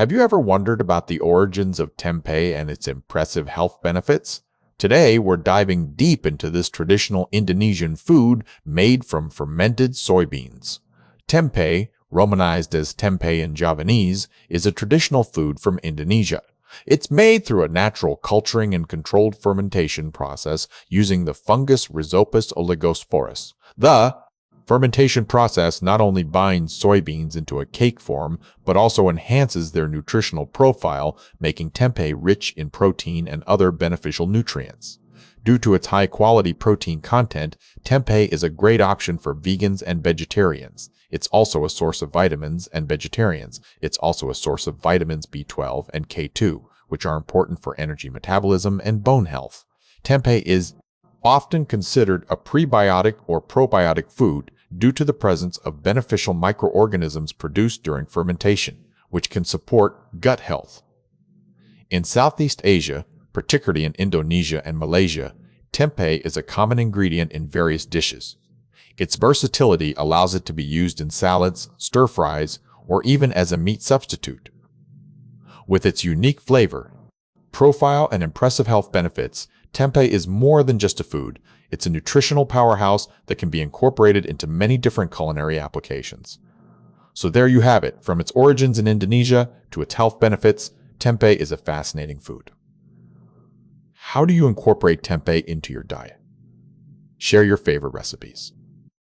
Have you ever wondered about the origins of tempeh and its impressive health benefits? Today, we're diving deep into this traditional Indonesian food made from fermented soybeans. Tempeh, romanized as tempeh in Javanese, is a traditional food from Indonesia. It's made through a natural culturing and controlled fermentation process using the fungus Rhizopus oligosporus. The fermentation process not only binds soybeans into a cake form, but also enhances their nutritional profile, making tempeh rich in protein and other beneficial nutrients. Due to its high-quality protein content, tempeh is a great option for vegans and vegetarians. It's also a source of vitamins and vegetarians. It's also a source of vitamins B12 and K2, which are important for energy metabolism and bone health. Tempeh is often considered a prebiotic or probiotic food due to the presence of beneficial microorganisms produced during fermentation, which can support gut health. In Southeast Asia, particularly in Indonesia and Malaysia, tempeh is a common ingredient in various dishes. Its versatility allows it to be used in salads, stir-fries, or even as a meat substitute. With its unique flavor, profile, and impressive health benefits, tempeh is more than just a food. It's a nutritional powerhouse that can be incorporated into many different culinary applications. So there you have it. From its origins in Indonesia to its health benefits, tempeh is a fascinating food. How do you incorporate tempeh into your diet? Share your favorite recipes.